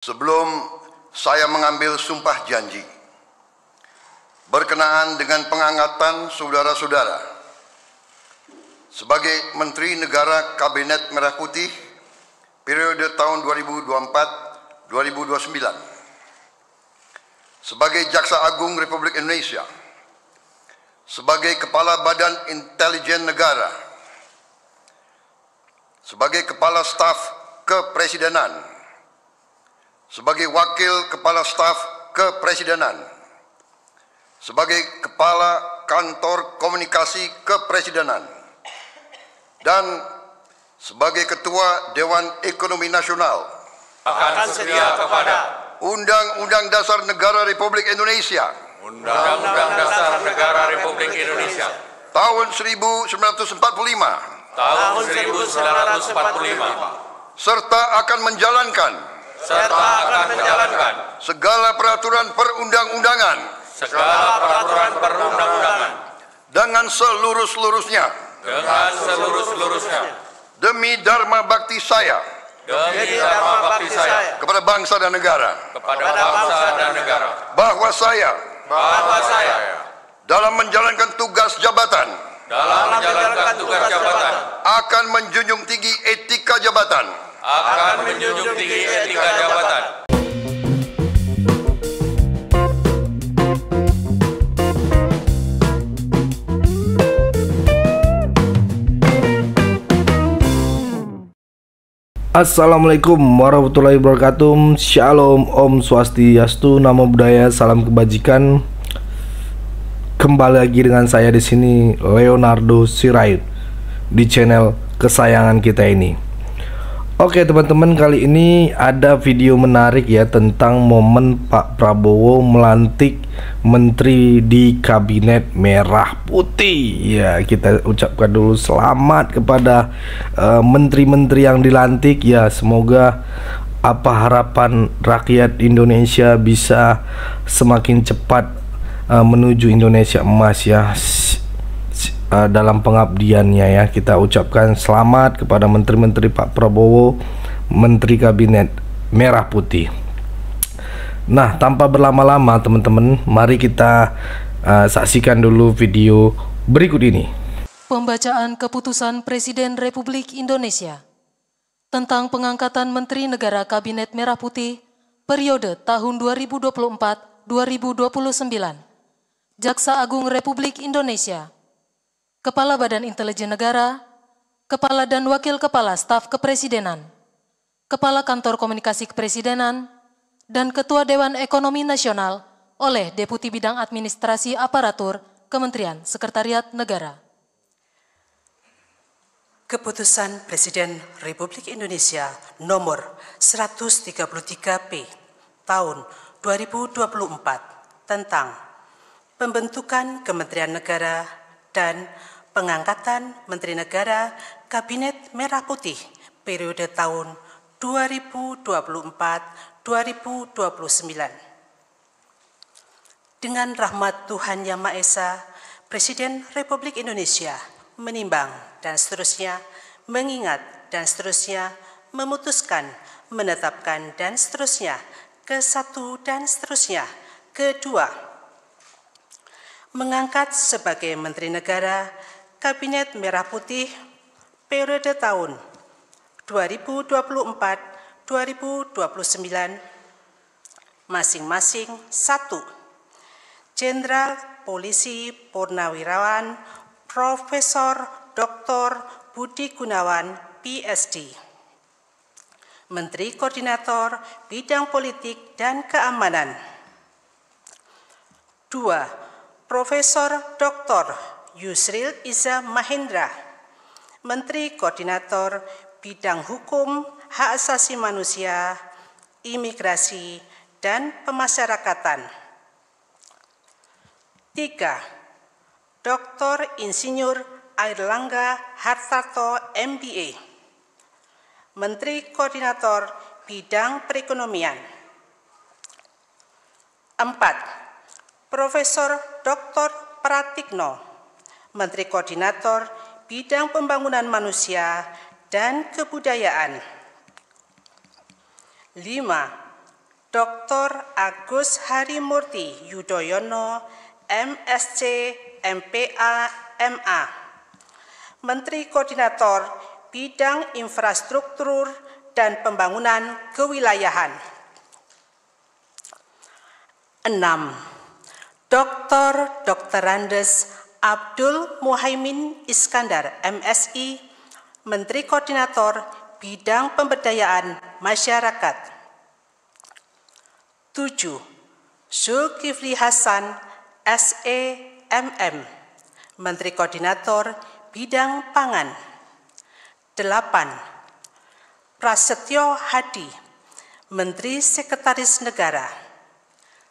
Sebelum saya mengambil sumpah janji berkenaan dengan pengangkatan saudara-saudara sebagai Menteri Negara Kabinet Merah Putih periode tahun 2024-2029, sebagai Jaksa Agung Republik Indonesia, sebagai Kepala Badan Intelijen Negara, sebagai Kepala Staf Kepresidenan, sebagai Wakil Kepala Staf Kepresidenan, sebagai Kepala Kantor Komunikasi Kepresidenan, dan sebagai Ketua Dewan Ekonomi Nasional akan setia kepada Undang-Undang Dasar Negara Republik Indonesia Undang-Undang Dasar Negara Republik Indonesia tahun 1945 serta akan menjalankan segala peraturan perundang-undangan dengan seluruh-seluruhnya demi dharma bakti saya kepada bangsa dan negara, bahwa saya dalam menjalankan tugas jabatan akan menjunjung tinggi etika jabatan, Assalamualaikum warahmatullahi wabarakatuh. Shalom, Om Swastiastu, Namo Buddhaya, salam kebajikan. Kembali lagi dengan saya di sini, Leonardo Sirait, di channel kesayangan kita ini. Oke teman-teman, kali ini ada video menarik ya tentang momen Pak Prabowo melantik menteri di Kabinet Merah Putih. Ya, kita ucapkan dulu selamat kepada menteri-menteri yang dilantik ya. Semoga harapan rakyat Indonesia bisa semakin cepat menuju Indonesia emas ya, dalam pengabdiannya ya. Kita ucapkan selamat kepada menteri-menteri Pak Prabowo, Menteri Kabinet Merah Putih. Nah, tanpa berlama-lama teman-teman, mari kita saksikan dulu video berikut ini. Pembacaan keputusan Presiden Republik Indonesia tentang pengangkatan Menteri Negara Kabinet Merah Putih periode tahun 2024-2029. Jaksa Agung Republik Indonesia, Kepala Badan Intelijen Negara, Kepala dan Wakil Kepala Staf Kepresidenan, Kepala Kantor Komunikasi Kepresidenan, dan Ketua Dewan Ekonomi Nasional oleh Deputi Bidang Administrasi Aparatur Kementerian Sekretariat Negara. Keputusan Presiden Republik Indonesia nomor 133P tahun 2024 tentang pembentukan Kementerian Negara dan pengangkatan Menteri Negara Kabinet Merah Putih periode tahun 2024-2029. Dengan rahmat Tuhan Yang Maha Esa, Presiden Republik Indonesia menimbang dan seterusnya, mengingat dan seterusnya, memutuskan, menetapkan dan seterusnya, ke-1 dan seterusnya, ke-2, mengangkat sebagai Menteri Negara Kabinet Merah Putih periode tahun 2024-2029 masing-masing 1. Jenderal Polisi Purnawirawan Profesor Dr. Budi Gunawan, PSD, Menteri Koordinator Bidang Politik dan Keamanan. 2. Profesor Dr. Yusril Iza Mahendra, Menteri Koordinator Bidang Hukum, Hak Asasi Manusia, Imigrasi, dan Pemasyarakatan. 3. Dr. Insinyur Airlangga Hartarto, MBA, Menteri Koordinator Bidang Perekonomian. 4. Profesor Dr. Pratikno, Menteri Koordinator Bidang Pembangunan Manusia dan Kebudayaan. 5. Dr. Agus Harimurti Yudhoyono, MSc, MPA, MA, Menteri Koordinator Bidang Infrastruktur dan Pembangunan Kewilayahan. 6. Dr. Andes Abdul Muhaimin Iskandar, MSI, Menteri Koordinator Bidang Pemberdayaan Masyarakat. 7. Zulkifli Hasan, SE, MM, Menteri Koordinator Bidang Pangan. 8. Prasetyo Hadi, Menteri Sekretaris Negara.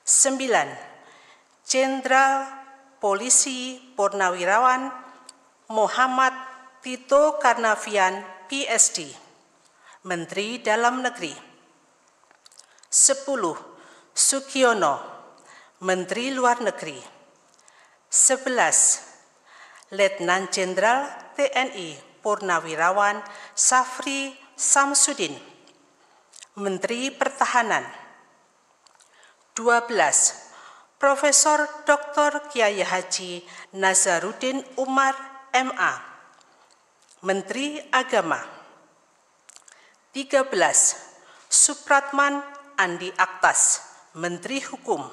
9. Jenderal Polisi Purnawirawan Muhammad Tito Karnavian, PSD, Menteri Dalam Negeri. 10. Sugiono, Menteri Luar Negeri. 11. Letnan Jenderal TNI Purnawirawan Safri Samsudin, Menteri Pertahanan. 12. Profesor Dr. Kiai Haji Nazaruddin Umar, MA, Menteri Agama. 13. Supratman Andi Aktas, Menteri Hukum.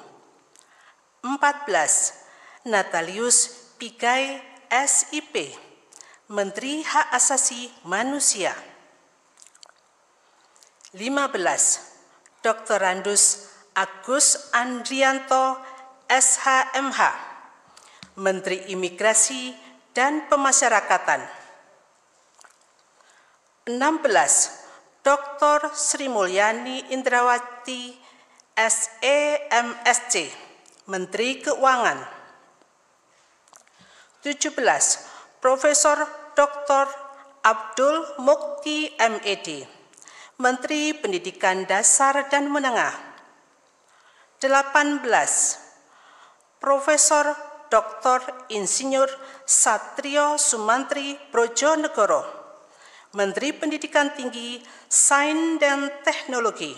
14. Natalius Pigai, SIP, Menteri Hak Asasi Manusia. 15. Dr. Andus Agus Andrianto, SHMH, Menteri Imigrasi dan Pemasyarakatan. 16. Dr. Sri Mulyani Indrawati, SEMSC, Menteri Keuangan. 17. Profesor Dr. Abdul Mukti, MED, Menteri Pendidikan Dasar dan Menengah. 18. Profesor Dr. Insinyur Satrio Sumantri Brojonegoro, Menteri Pendidikan Tinggi, Sains dan Teknologi.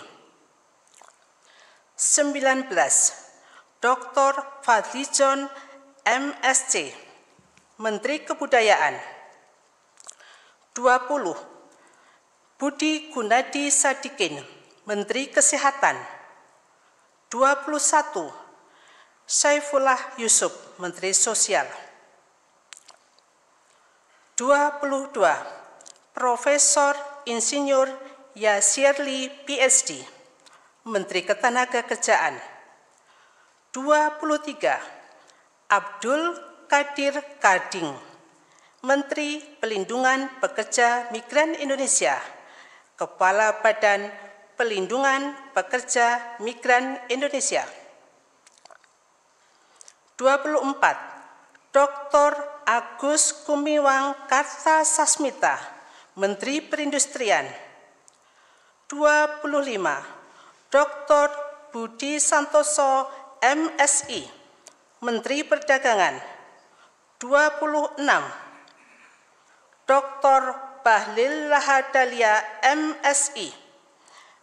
19. Dr. Fadlizon, MSc, Menteri Kebudayaan. 20. Budi Gunadi Sadikin, Menteri Kesehatan. 21. Saifullah Yusuf, Menteri Sosial. 22. Profesor Insinyur Yasirli, PSD, Menteri Ketenagakerjaan. 23. Abdul Qadir Karding, Menteri Pelindungan Pekerja Migran Indonesia, Kepala Badan Pelindungan Pekerja Migran Indonesia. 24. Dr. Agus Gumiwang Kartasasmita, Menteri Perindustrian. 25. Dr. Budi Santoso, MSI, Menteri Perdagangan. 26. Dr. Bahlil Lahadalia, MSI,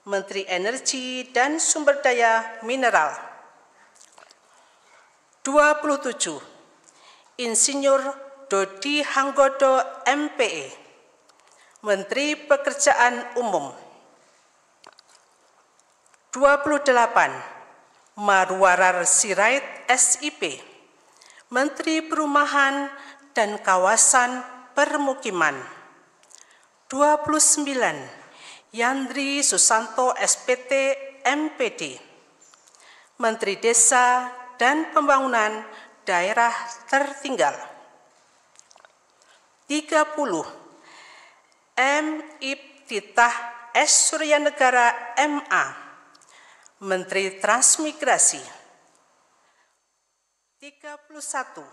Menteri Energi dan Sumber Daya Mineral. 27. Insinyur Dodi Hanggodo, MPE, Menteri Pekerjaan Umum. 28. Marwarar Sirait, SIP, Menteri Perumahan dan Kawasan Permukiman. 29. Yandri Susanto, SPT, MPD, Menteri Desa dan Pembangunan Daerah Tertinggal. 30. M. Ibtitah S. Suryanegara, MA, Menteri Transmigrasi. 31.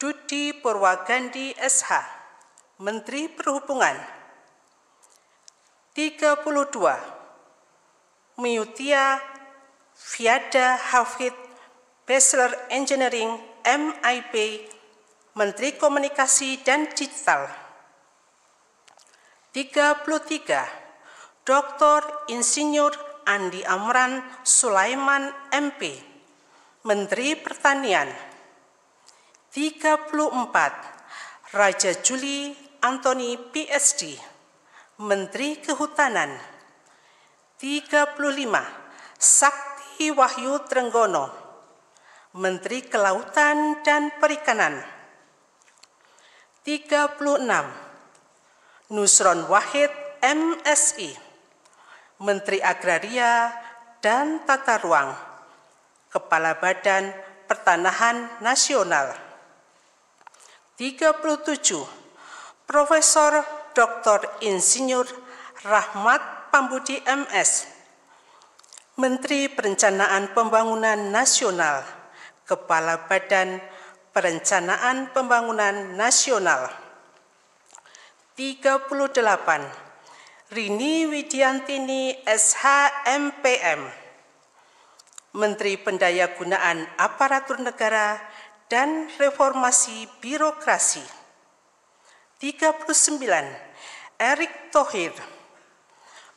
Dudi Purwagandi, SH, Menteri Perhubungan. 32. Miutia Fiada Hafid, Bachelor Engineering, MIP, Menteri Komunikasi dan Digital. 33. Dr. Insinyur Andi Amran Sulaiman MP, Menteri Pertanian. 34, Raja Juli Antoni PSD, Menteri Kehutanan. 35, Sakti Wahyu Trenggono, Menteri Kelautan dan Perikanan. 36, Nusron Wahid MSI, Menteri Agraria dan Tata Ruang, Kepala Badan Pertanahan Nasional. 37, Profesor Dr. Insinyur Rahmat Pambudi MS, Menteri Perencanaan Pembangunan Nasional, Kepala Badan Perencanaan Pembangunan Nasional. 38, Rini Widiantini SHMPM, Menteri Pendayagunaan Aparatur Negara dan Reformasi Birokrasi. 39, Erick Thohir,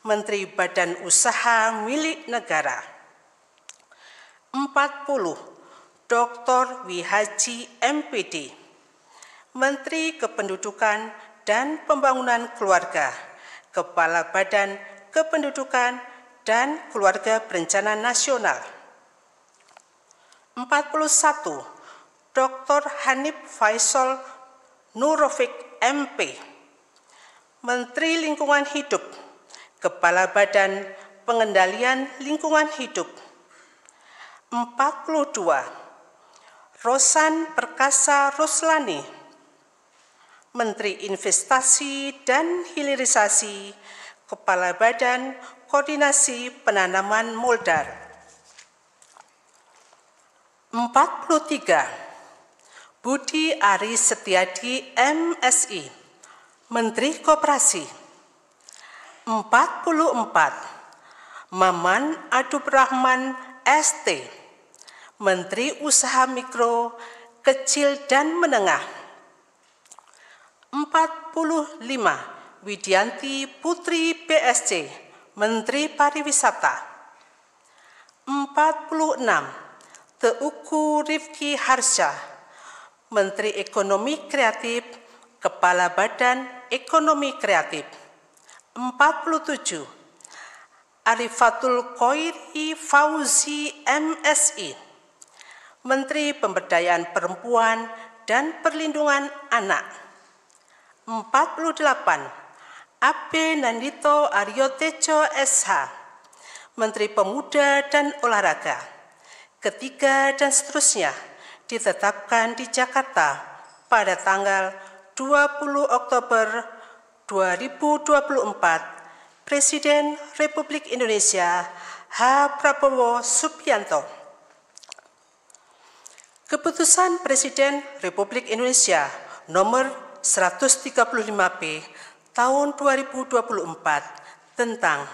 Menteri Badan Usaha Milik Negara. 40, Dr. Wihaji MPD, Menteri Kependudukan dan Pembangunan Keluarga, Kepala Badan Kependudukan dan Keluarga Berencana Nasional. 41, Dr. Hanif Faisal Nurofik MP, Menteri Lingkungan Hidup, Kepala Badan Pengendalian Lingkungan Hidup. 42, Rosan Perkasa Ruslani, Menteri Investasi dan Hilirisasi, Kepala Badan Koordinasi Penanaman Modal. 43, Budi Ari Setiadi MSI, Menteri Koperasi. 44, Maman Adub Rahman ST, Menteri Usaha Mikro, Kecil dan Menengah. 45, Widianti Putri BSC, Menteri Pariwisata. 46, Teuku Rifki Harsha, Menteri Ekonomi Kreatif, Kepala Badan Ekonomi Kreatif. 47, Arifatul Khoiri Fauzi MSI, Menteri Pemberdayaan Perempuan dan Perlindungan Anak. 48, Abe Nandito Aryo Tejo SH, Menteri Pemuda dan Olahraga. Ketiga dan seterusnya ditetapkan di Jakarta pada tanggal 20 Oktober 2024, Presiden Republik Indonesia H. Prabowo Subianto. Keputusan Presiden Republik Indonesia nomor 135P tahun 2024 tentang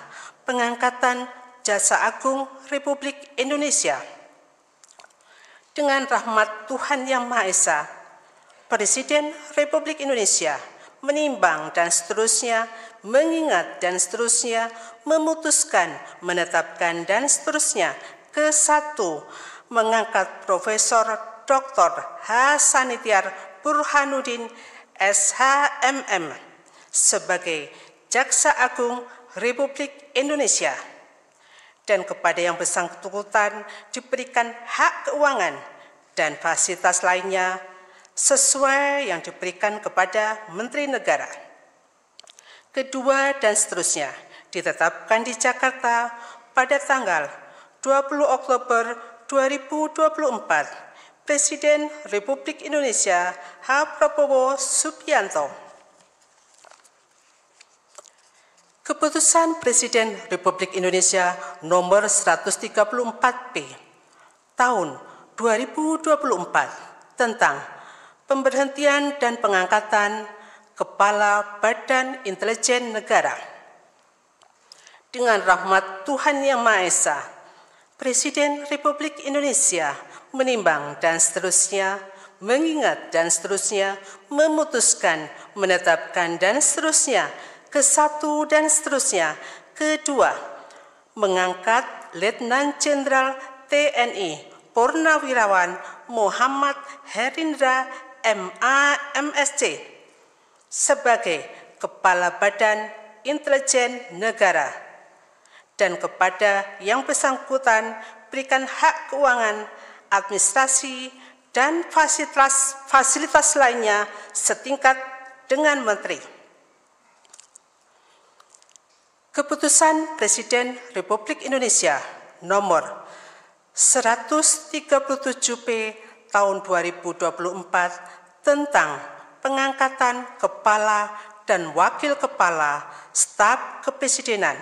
pengangkatan Jaksa Agung Republik Indonesia. Dengan rahmat Tuhan Yang Maha Esa, Presiden Republik Indonesia menimbang dan seterusnya, mengingat dan seterusnya, memutuskan, menetapkan dan seterusnya. ke-1 mengangkat Profesor Dr. H. Sanitiar Burhanuddin SHMM sebagai Jaksa Agung Republik Indonesia, dan kepada yang bersangkutan diberikan hak keuangan dan fasilitas lainnya sesuai yang diberikan kepada Menteri Negara. Kedua dan seterusnya ditetapkan di Jakarta pada tanggal 20 Oktober 2024, Presiden Republik Indonesia H. Prabowo Subianto. Keputusan Presiden Republik Indonesia nomor 134P tahun 2024 tentang pemberhentian dan pengangkatan Kepala Badan Intelijen Negara. Dengan rahmat Tuhan Yang Maha Esa, Presiden Republik Indonesia menimbang dan seterusnya, mengingat dan seterusnya, memutuskan, menetapkan dan seterusnya, ke-1 dan seterusnya, ke-2 mengangkat Letnan Jenderal TNI Purnawirawan Muhammad Herindra MA/MSc sebagai Kepala Badan Intelijen Negara, dan kepada yang bersangkutan berikan hak keuangan, administrasi, dan fasilitas lainnya setingkat dengan Menteri. Keputusan Presiden Republik Indonesia nomor 137P tahun 2024 tentang pengangkatan Kepala dan Wakil Kepala Staf Kepresidenan.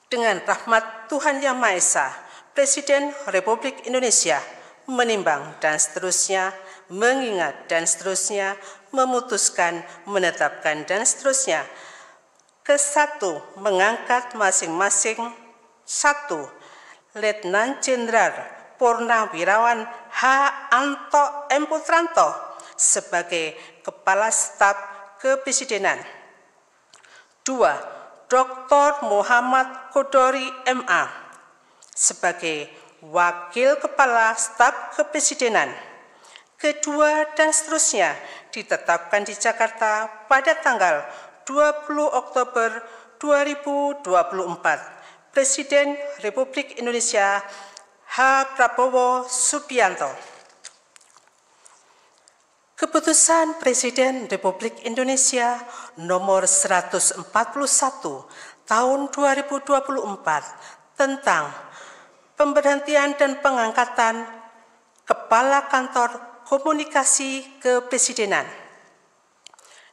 Dengan rahmat Tuhan Yang Maha Esa, Presiden Republik Indonesia menimbang dan seterusnya, mengingat dan seterusnya, memutuskan, menetapkan dan seterusnya. Kesatu, mengangkat masing-masing 1. Letnan Jenderal Purnawirawan H. Anto M. Putranto sebagai Kepala Staf Kepresidenan. 2. Dr. Muhammad Kodori MA sebagai Wakil Kepala Staf Kepresidenan. Kedua dan seterusnya ditetapkan di Jakarta pada tanggal 20 Oktober 2024. Presiden Republik Indonesia H. Prabowo Subianto. Keputusan Presiden Republik Indonesia nomor 141 tahun 2024 tentang pemberhentian dan pengangkatan Kepala Kantor Komunikasi Kepresidenan.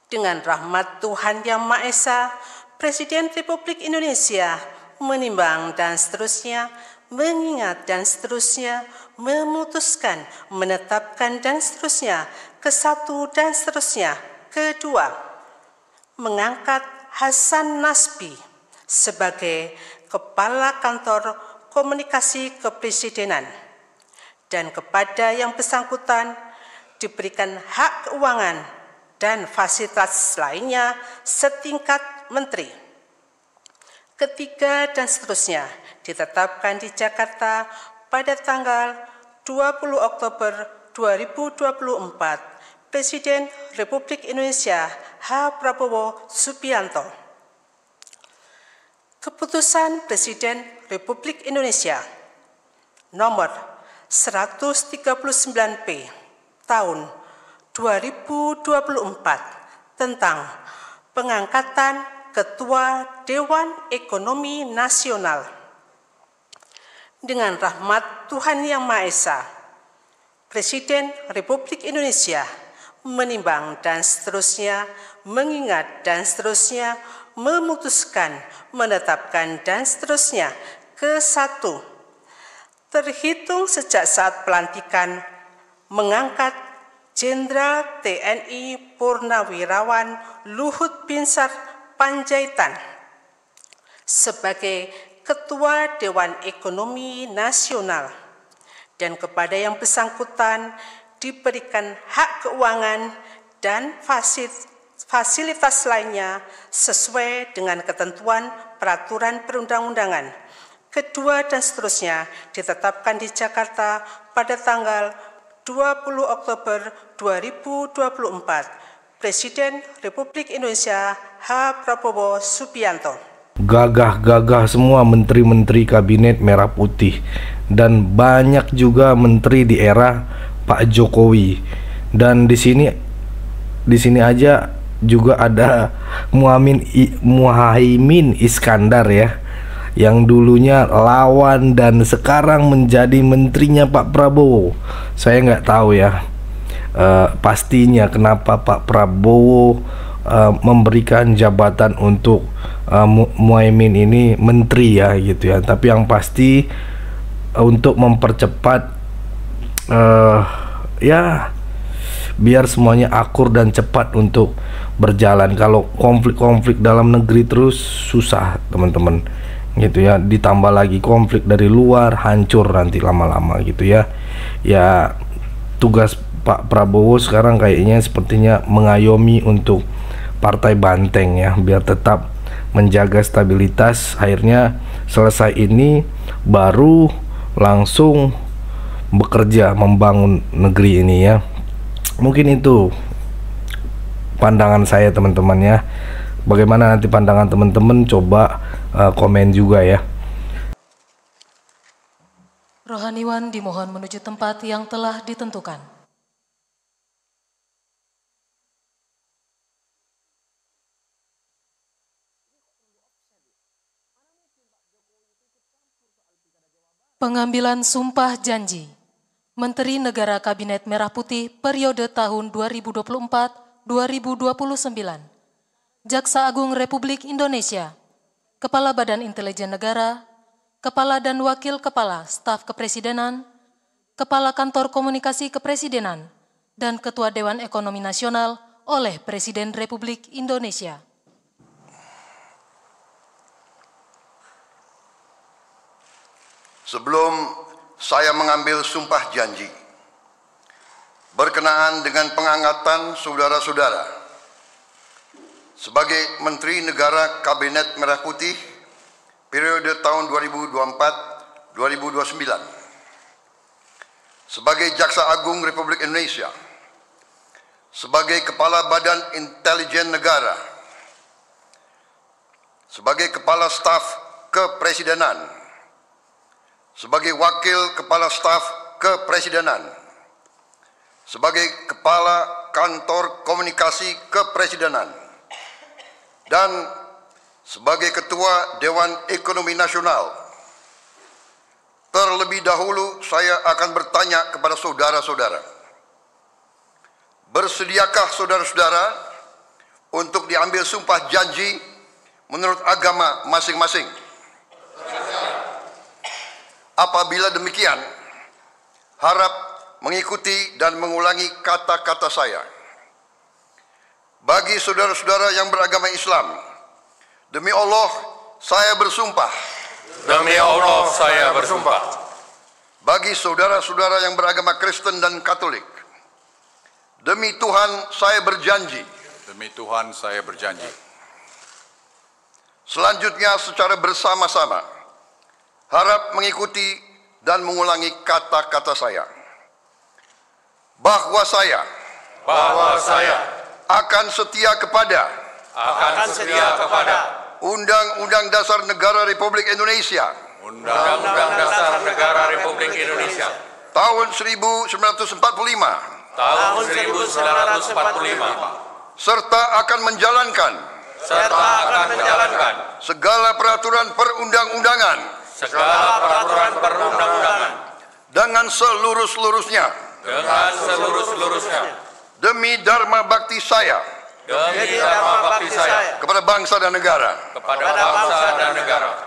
Dengan rahmat Tuhan Yang Maha Esa, Presiden Republik Indonesia menimbang dan seterusnya, mengingat dan seterusnya, memutuskan, menetapkan dan seterusnya, kesatu dan seterusnya. Kedua, mengangkat Hasan Nasbi sebagai Kepala Kantor Komunikasi Kepresidenan, dan kepada yang bersangkutan diberikan hak keuangan dan fasilitas lainnya setingkat Menteri. Ketiga dan seterusnya ditetapkan di Jakarta pada tanggal 20 Oktober 2024. Presiden Republik Indonesia H. Prabowo Subianto. Keputusan Presiden Republik Indonesia nomor 139P tahun 2024 tentang pengangkatan Ketua Dewan Ekonomi Nasional. Dengan rahmat Tuhan Yang Maha Esa, Presiden Republik Indonesia menimbang dan seterusnya, mengingat dan seterusnya, memutuskan, menetapkan dan seterusnya. Kesatu, terhitung sejak saat pelantikan mengangkat Jenderal TNI Purnawirawan Luhut Binsar Panjaitan sebagai Ketua Dewan Ekonomi Nasional, dan kepada yang bersangkutan diberikan hak keuangan dan fasilitas lainnya sesuai dengan ketentuan peraturan perundang-undangan. Kedua dan seterusnya ditetapkan di Jakarta pada tanggal 20 Oktober 2024. Presiden Republik Indonesia H. Prabowo Subianto. Gagah-gagah semua menteri-menteri kabinet merah putih, dan banyak juga menteri di era Pak Jokowi. Dan di sini aja juga ada Muhaimin Iskandar ya, yang dulunya lawan dan sekarang menjadi menterinya Pak Prabowo. Saya nggak tahu ya pastinya kenapa Pak Prabowo memberikan jabatan untuk Muhaimin ini menteri ya gitu ya. Tapi yang pasti untuk mempercepat ya biar semuanya akur dan cepat untuk berjalan. Kalau konflik-konflik dalam negeri terus susah teman-teman gitu ya, ditambah lagi konflik dari luar, hancur nanti lama-lama gitu ya. Ya tugas Pak Prabowo sekarang kayaknya sepertinya mengayomi untuk partai banteng ya, biar tetap menjaga stabilitas. Akhirnya selesai ini baru langsung bekerja membangun negeri ini ya. Mungkin itu pandangan saya teman-teman ya. Bagaimana nanti pandangan teman-teman, coba komen juga ya. Rohaniwan dimohon menuju tempat yang telah ditentukan. Pengambilan sumpah janji Menteri Negara Kabinet Merah Putih periode tahun 2024-2029. Jaksa Agung Republik Indonesia, Kepala Badan Intelijen Negara, Kepala dan Wakil Kepala Staf Kepresidenan, Kepala Kantor Komunikasi Kepresidenan, dan Ketua Dewan Ekonomi Nasional oleh Presiden Republik Indonesia. Sebelum saya mengambil sumpah janji berkenaan dengan pengangkatan saudara-saudara sebagai Menteri Negara Kabinet Merah Putih periode tahun 2024-2029, sebagai Jaksa Agung Republik Indonesia, sebagai Kepala Badan Intelijen Negara, sebagai Kepala Staf Kepresidenan, sebagai Wakil Kepala Staf Kepresidenan, sebagai Kepala Kantor Komunikasi Kepresidenan, dan sebagai Ketua Dewan Ekonomi Nasional. Terlebih dahulu saya akan bertanya kepada saudara-saudara, bersediakah saudara-saudara untuk diambil sumpah janji menurut agama masing-masing? Apabila demikian, harap mengikuti dan mengulangi kata-kata saya. Bagi saudara-saudara yang beragama Islam, demi Allah saya bersumpah. Demi Allah saya bersumpah. Bagi saudara-saudara yang beragama Kristen dan Katolik, demi Tuhan saya berjanji. Demi Tuhan saya berjanji. Selanjutnya secara bersama-sama, harap mengikuti dan mengulangi kata-kata saya. Bahwa saya akan setia kepada Undang-Undang Dasar Negara Republik Indonesia Undang-Undang Dasar Negara Republik Indonesia tahun 1945 serta akan menjalankan segala peraturan perundang-undangan dengan seluruh-seluruhnya demi dharma bakti saya kepada bangsa dan negara.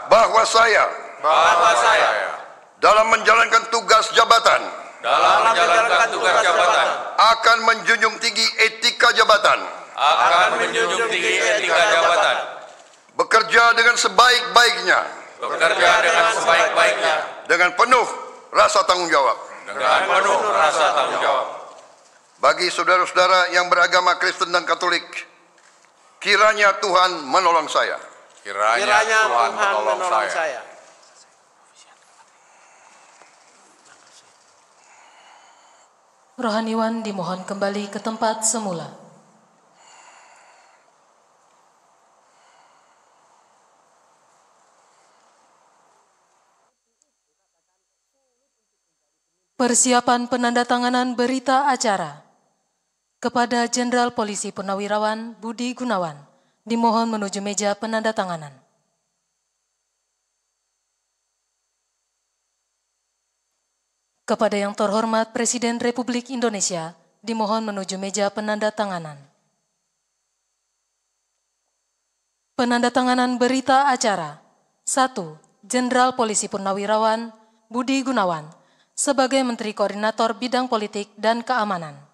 Bahwa saya dalam menjalankan tugas jabatan akan menjunjung tinggi etika jabatan, bekerja dengan sebaik-baiknya, dengan penuh rasa tanggung jawab. Bagi saudara-saudara yang beragama Kristen dan Katolik, kiranya Tuhan menolong saya. Kiranya Tuhan menolong saya. Rohaniwan dimohon kembali ke tempat semula. Persiapan penandatanganan berita acara kepada Jenderal Polisi Purnawirawan Budi Gunawan dimohon menuju meja penandatanganan. Kepada yang terhormat Presiden Republik Indonesia dimohon menuju meja penandatanganan. Penandatanganan berita acara 1. Jenderal Polisi Purnawirawan Budi Gunawan sebagai Menteri Koordinator Bidang Politik dan Keamanan.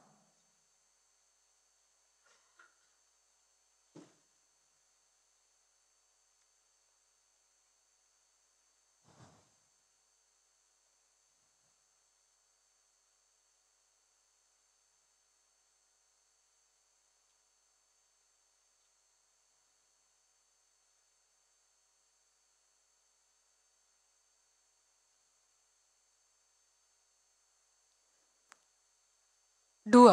2.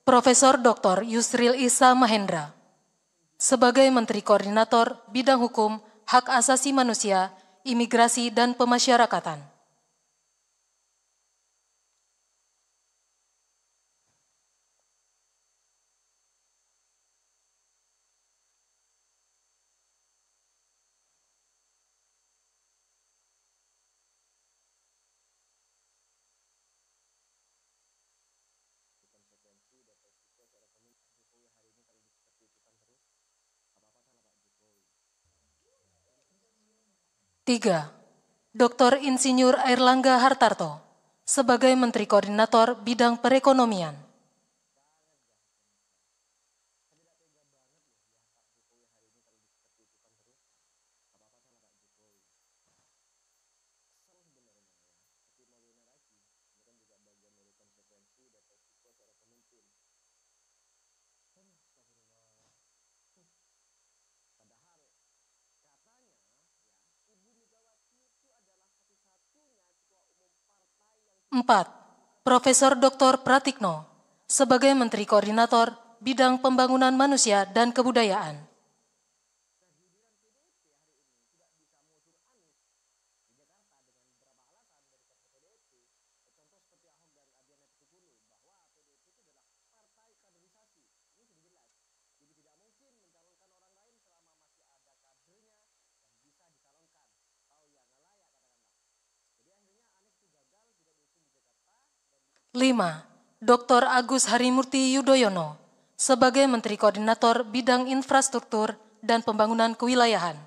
Profesor Dr. Yusril Issa Mahendra sebagai Menteri Koordinator Bidang Hukum, Hak Asasi Manusia, Imigrasi, dan Pemasyarakatan. 3. Dr. Insinyur Airlangga Hartarto sebagai Menteri Koordinator Bidang Perekonomian. 4. Profesor Dr. Pratikno sebagai Menteri Koordinator Bidang Pembangunan Manusia dan Kebudayaan. 5. Dr. Agus Harimurti Yudhoyono sebagai Menteri Koordinator Bidang Infrastruktur dan Pembangunan Kewilayahan.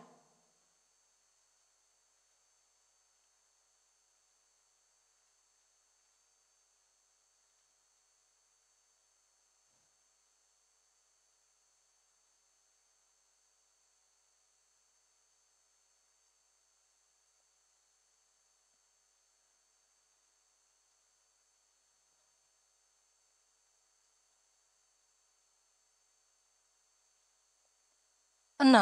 6.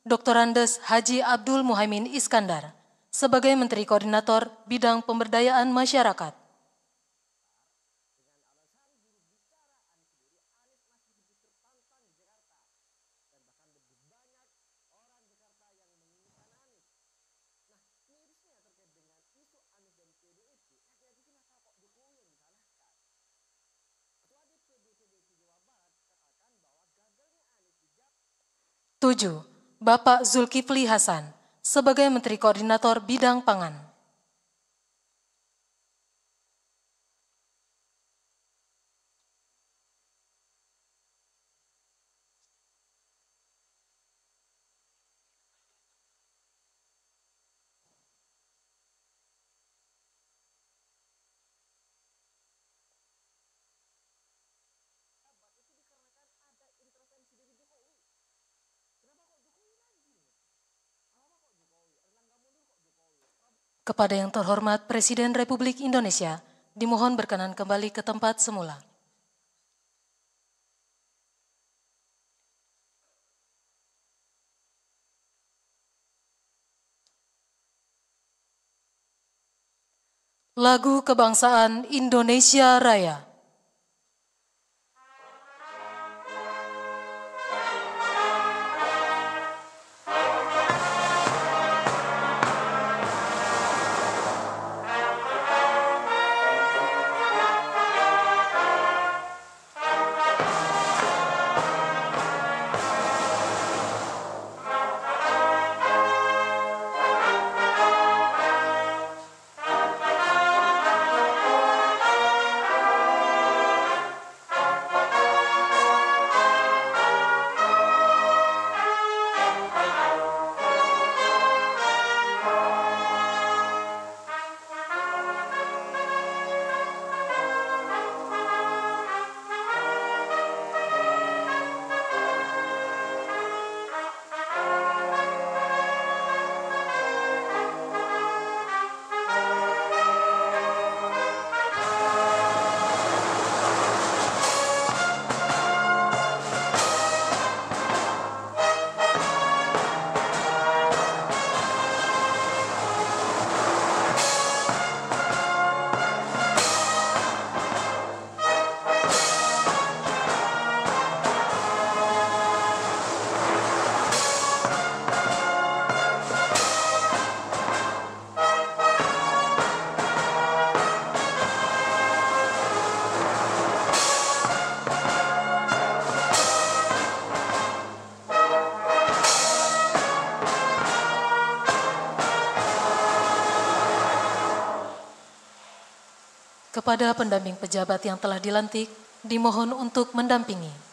Dr. Andes Haji Abdul Muhaimin Iskandar sebagai Menteri Koordinator Bidang Pemberdayaan Masyarakat. 7. Bapak Zulkifli Hasan sebagai Menteri Koordinator Bidang Pangan. 8. Kepada yang terhormat Presiden Republik Indonesia, dimohon berkenan kembali ke tempat semula. Lagu Kebangsaan Indonesia Raya. Kepada pendamping pejabat yang telah dilantik, dimohon untuk mendampingi.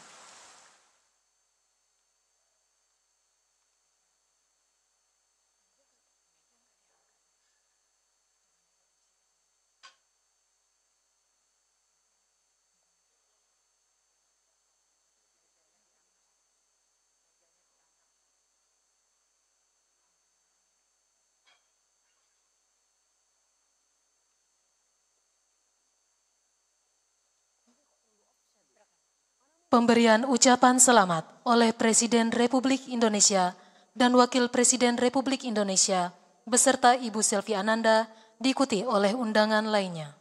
Pemberian ucapan selamat oleh Presiden Republik Indonesia dan Wakil Presiden Republik Indonesia beserta Ibu Selvi Ananda diikuti oleh undangan lainnya.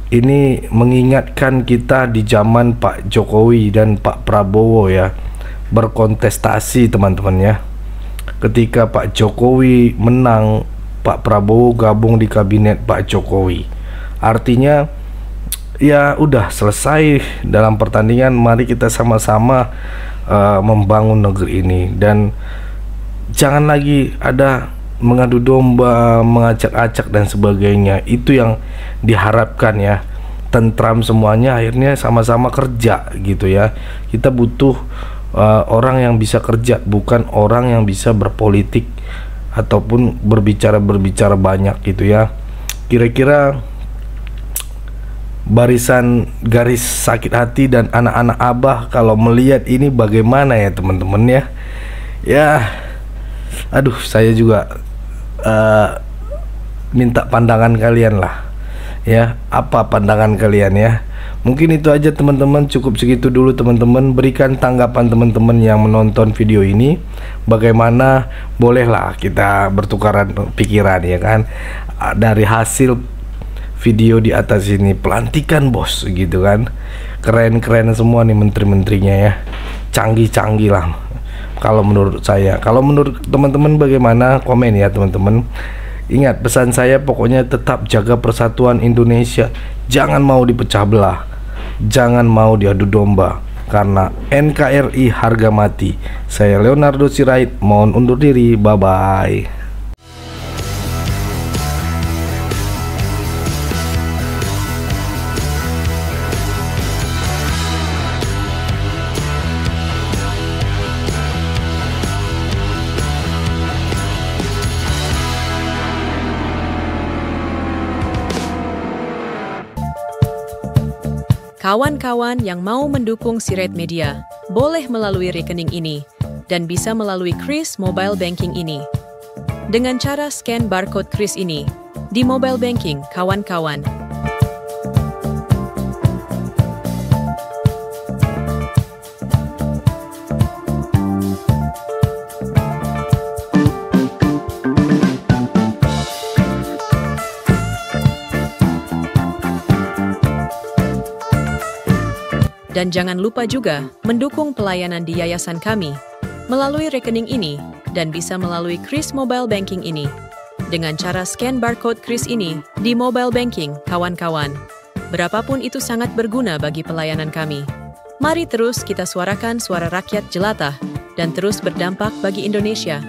Ini mengingatkan kita di zaman Pak Jokowi dan Pak Prabowo ya, berkontestasi teman-teman ya. Ketika Pak Jokowi menang, Pak Prabowo gabung di kabinet Pak Jokowi. Artinya ya udah selesai dalam pertandingan, mari kita sama-sama membangun negeri ini. Dan jangan lagi ada mengadu domba, mengacak-acak dan sebagainya. Itu yang diharapkan ya, tentram semuanya, akhirnya sama-sama kerja gitu ya. Kita butuh orang yang bisa kerja, bukan orang yang bisa berpolitik ataupun berbicara banyak gitu ya. Kira-kira barisan garis sakit hati dan anak-anak Abah kalau melihat ini bagaimana ya teman-teman ya? Ya, aduh, saya juga minta pandangan kalian lah ya. Apa pandangan kalian ya? Mungkin itu aja teman-teman, cukup segitu dulu teman-teman. Berikan tanggapan teman-teman yang menonton video ini. Bagaimana, bolehlah kita bertukaran pikiran ya kan. Dari hasil video di atas ini, pelantikan bos gitu kan, keren-keren semua nih menteri-menterinya ya, canggih-canggih lah kalau menurut saya. Kalau menurut teman-teman bagaimana, komen ya teman-teman. Ingat pesan saya, pokoknya tetap jaga persatuan Indonesia, jangan mau dipecah belah, jangan mau diadu domba, karena NKRI harga mati. Saya Leonardo Sirait, mohon undur diri, bye-bye. Kawan-kawan yang mau mendukung Sirait Media, boleh melalui rekening ini dan bisa melalui Kris Mobile Banking ini. Dengan cara scan barcode Kris ini di mobile banking kawan-kawan. Dan jangan lupa juga mendukung pelayanan di yayasan kami melalui rekening ini dan bisa melalui Kris Mobile Banking ini dengan cara scan barcode Kris ini di mobile banking kawan-kawan. Berapapun itu sangat berguna bagi pelayanan kami. Mari terus kita suarakan suara rakyat jelata dan terus berdampak bagi Indonesia.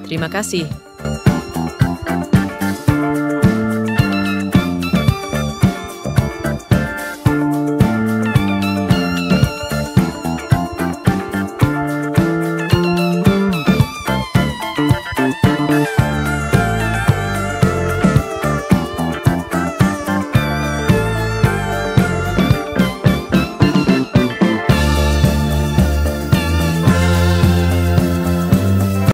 Terima kasih.